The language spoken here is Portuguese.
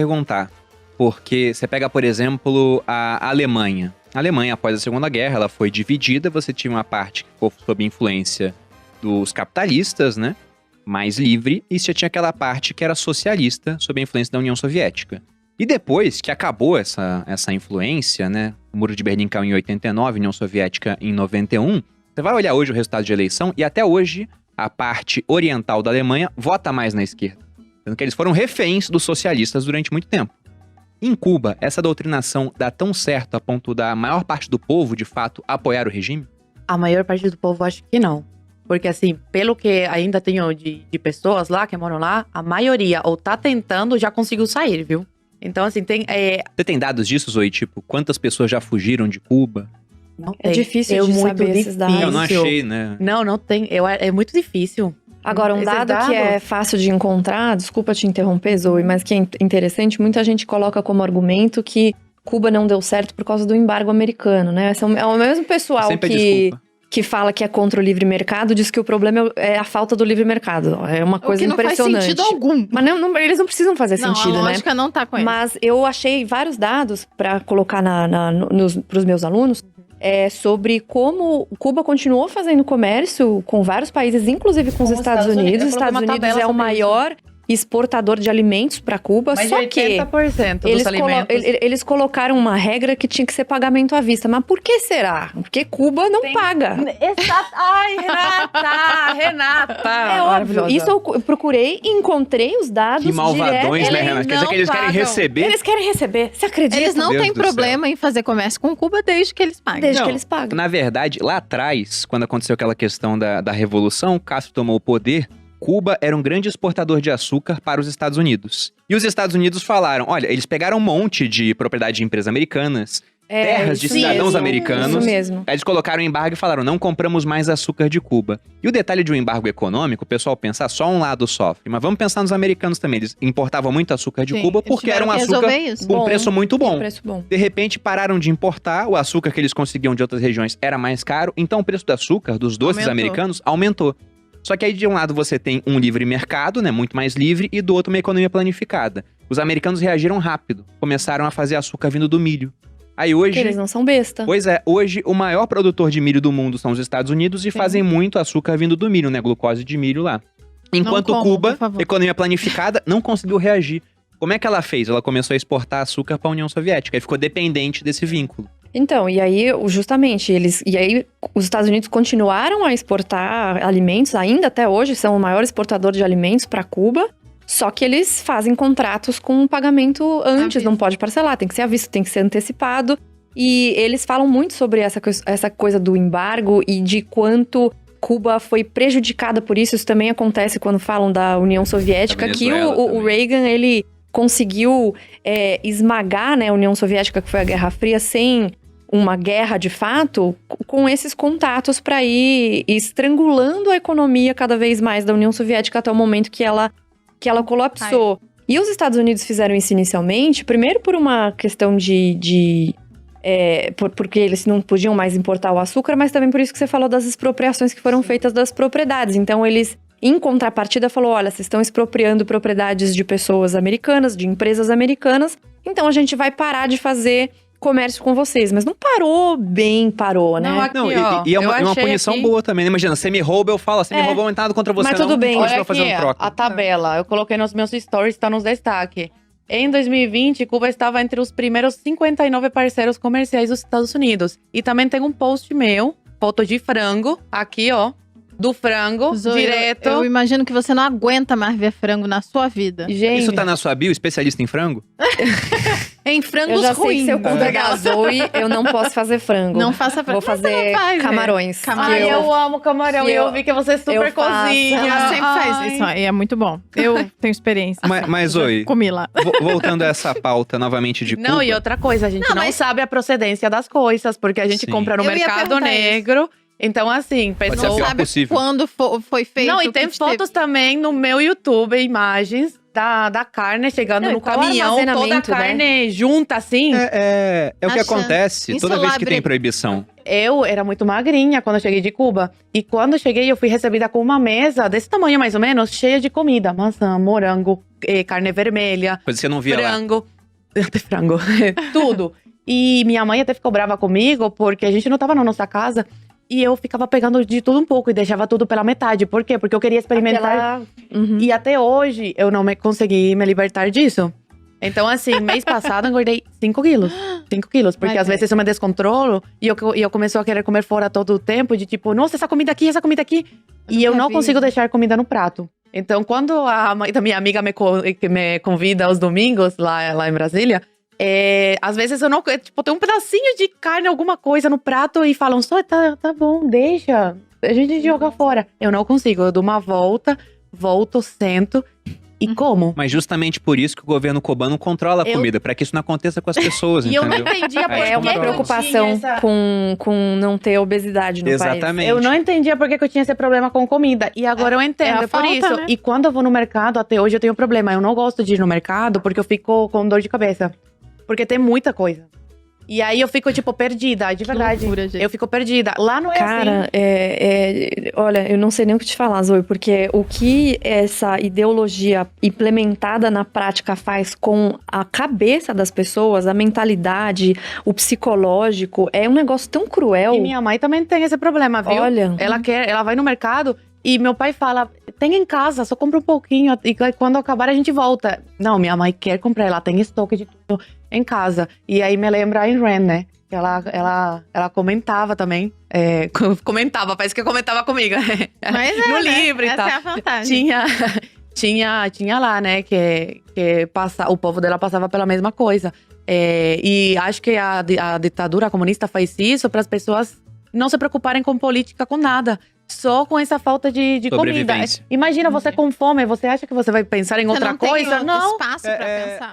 perguntar. Porque você pega, por exemplo, a Alemanha. A Alemanha, após a Segunda Guerra, ela foi dividida. Você tinha uma parte que ficou sob influência dos capitalistas, né? Mais livre. E você tinha aquela parte que era socialista, sob a influência da União Soviética. E depois que acabou essa influência, né? O Muro de Berlim caiu em 89, União Soviética em 91. Você vai olhar hoje o resultado de eleição e até hoje a parte oriental da Alemanha vota mais na esquerda. Sendo que eles foram reféns dos socialistas durante muito tempo. Em Cuba, essa doutrinação dá tão certo a ponto da maior parte do povo, de fato, apoiar o regime? A maior parte do povo acho que não. Porque assim, pelo que ainda tenho de pessoas lá, que moram lá, a maioria ou tá tentando ou já conseguiu sair, viu? Então assim, tem… Você tem dados disso, Zoe? Tipo, quantas pessoas já fugiram de Cuba? Não É tem. difícil de muito saber esses dados. Eu não achei, né? Não tem. É muito difícil. Agora, um Esses dado dados- que é fácil de encontrar, desculpa te interromper, Zoe, mas que é interessante, muita gente coloca como argumento que Cuba não deu certo por causa do embargo americano, né? É o mesmo pessoal Sempre que fala que é contra o livre mercado, diz que o problema é a falta do livre mercado. É uma coisa O que não faz impressionante. sentido algum. Mas eles não precisam fazer sentido, a né? lógica não tá com ele. Mas eu achei vários dados para colocar pros meus alunos sobre como Cuba continuou fazendo comércio com vários países, inclusive com os Estados Unidos. Os Eu coloquei Estados uma Unidos tabela é o sobre maior exportador de alimentos para Cuba, Mais só de que 80% dos alimentos. eles colocaram uma regra que tinha que ser pagamento à vista. Mas por que será? Porque Cuba não paga. Exato. Ai, Renata! É óbvio. Isso eu procurei e encontrei os dados Que malvadões, direto. né, Renata? Quer dizer que eles querem pagam. receber? Eles querem receber. Você acredita? Eles não Deus têm do problema em fazer comércio com Cuba desde que eles paguem. Desde Não. que eles pagam. Na verdade, lá atrás, quando aconteceu aquela questão da Revolução, o Castro tomou o poder, Cuba era um grande exportador de açúcar para os Estados Unidos. E os Estados Unidos falaram, olha, eles pegaram um monte de propriedade de empresas americanas, terras de isso cidadãos mesmo, americanos. Isso mesmo. Aí eles colocaram um embargo e falaram, não compramos mais açúcar de Cuba. E o detalhe de um embargo econômico, o pessoal pensa, só um lado sofre. Mas vamos pensar nos americanos também. Eles importavam muito açúcar de Sim, Cuba eles porque era um tiveram que açúcar resolver isso. com um preço muito bom. Um preço bom. De repente, pararam de importar, o açúcar que eles conseguiam de outras regiões era mais caro, então o preço do açúcar, dos doces Aumentou. americanos, aumentou. Só que aí, de um lado, você tem um livre mercado, né, muito mais livre, e do outro, uma economia planificada. Os americanos reagiram rápido, começaram a fazer açúcar vindo do milho. Aí Porque hoje… eles não são besta. Pois é, hoje o maior produtor de milho do mundo são os Estados Unidos e fazem muito açúcar vindo do milho, né, glucose de milho lá. Enquanto como, Cuba, por favor. economia planificada, não conseguiu reagir. Como é que ela fez? Ela começou a exportar açúcar para a União Soviética e ficou dependente desse vínculo. Então, e aí, justamente, os Estados Unidos continuaram a exportar alimentos, ainda até hoje, são o maior exportador de alimentos para Cuba, só que eles fazem contratos com pagamento antes, não pode parcelar, tem que ser à vista, tem que ser antecipado. E eles falam muito sobre essa coisa do embargo e de quanto Cuba foi prejudicada por isso. Isso também acontece quando falam da União Soviética, Da que Venezuela o também. Reagan, ele conseguiu esmagar, né, a União Soviética, que foi a Guerra Fria, sem uma guerra de fato, com esses contatos para ir estrangulando a economia cada vez mais da União Soviética até o momento que ela colapsou. E os Estados Unidos fizeram isso inicialmente, primeiro por uma questão porque eles não podiam mais importar o açúcar, mas também por isso que você falou das expropriações que foram feitas das propriedades. Então eles, em contrapartida, falou, olha, vocês estão expropriando propriedades de pessoas americanas, de empresas americanas, então a gente vai parar de fazer comércio com vocês. Mas não parou, né? Não, aqui, Não, ó, e é uma eu achei punição aqui- boa também, né? Imagina, você me rouba, eu falo, você me roubou, não tem nada contra você, Mas não. tudo bem. Continua Olha aqui, fazendo troca. a tabela. Eu coloquei nos meus stories, tá nos destaques. Em 2020, Cuba estava entre os primeiros 59 parceiros comerciais dos Estados Unidos. E também tem um post meu, foto de frango, aqui, ó. Do frango, Zoe, direto. Eu imagino que você não aguenta mais ver frango na sua vida. Gente, Isso tá na sua bio, especialista em frango? Em Eu frangos já sei que ruins. se eu congregar a Zoe, eu não posso fazer frango. Não faça frango. Vou fazer faz, camarões. Camarão. Ai, eu amo camarão. que E eu eu- vi que você super eu faço. cozinha. Ela sempre Ai. faz isso, e é muito bom. Eu tenho experiência. Mas Zoe, Comi lá. voltando a essa pauta novamente de Cuba… Não, e outra coisa, a gente Não, não mas- sabe a procedência das coisas, porque a gente Sim. compra no Eu ia mercado perguntar isso. negro. Então, assim, ser a pessoas… pior Sabe possível. quando foi feito? Não, e o tem que teve? fotos também no meu YouTube, imagens da carne chegando Não, e no qual o caminhão, toda a armazenamento, né? carne junta, assim. É o que Achando. acontece toda vez que Insulabre. tem proibição. eu era muito magrinha quando eu cheguei de Cuba. E quando eu cheguei, eu fui recebida com uma mesa desse tamanho, mais ou menos, cheia de comida. Maçã, morango, carne vermelha, Coisa que você não via lá. frango. Até frango. Tudo. E minha mãe até ficou brava comigo, porque a gente não tava na nossa casa. E eu ficava pegando de tudo um pouco e deixava tudo pela metade. Por quê? Porque eu queria experimentar. Uhum. E até hoje, eu não consegui me libertar disso. Então, assim, mês passado eu engordei 5 quilos. 5 quilos. Porque Vai às ver. vezes eu me descontrolo e eu começo a querer comer fora todo o tempo. De tipo, nossa, essa comida aqui, essa comida aqui. E eu nunca não vi consigo isso. deixar comida no prato. Então, quando a mãe da minha amiga que me convida aos domingos, lá em Brasília… às vezes eu não… Tipo, tem um pedacinho de carne, alguma coisa no prato e falam, só tá bom, deixa. A gente joga fora. Eu não consigo. Eu dou uma volto, sento e como. Mas justamente por isso que o governo cubano controla a Eu- comida, pra que isso não aconteça com as pessoas, E eu não entendeu? entendia por É que É uma que eu preocupação tinha essa… com não ter obesidade no país. Exatamente. Eu não entendia por que eu tinha esse problema com comida. E agora eu entendo, a é por falta, isso. né? E quando eu vou no mercado, até hoje eu tenho problema. Eu não gosto de ir no mercado porque eu fico com dor de cabeça. Porque tem muita coisa. E aí eu fico, tipo, perdida, de verdade. loucura, gente. Eu fico perdida. Lá não é Cara, assim. olha, eu não sei nem o que te falar, Zoe, porque o que essa ideologia implementada na prática faz com a cabeça das pessoas, a mentalidade, o psicológico, é um negócio tão cruel. E minha mãe também tem esse problema, viu? Olha, Ela vai no mercado e meu pai fala, tem em casa, só compra um pouquinho e quando acabar a gente volta. Não, minha mãe quer comprar, ela tem estoque de tudo em casa. E aí me lembra a Ayn Rand, né? Ela comentava também. Comentava, parece que comentava comigo. Mas no né? livro e Essa tal. é a vantagem. Tinha lá, né, que o povo dela passava pela mesma coisa. E acho que a ditadura comunista faz isso para as pessoas não se preocuparem com política, com nada. Só com essa falta de comida. Sobrevivência. Imagina você com fome, você acha que você vai pensar em Você outra não tem coisa? outro Não. espaço pra pensar.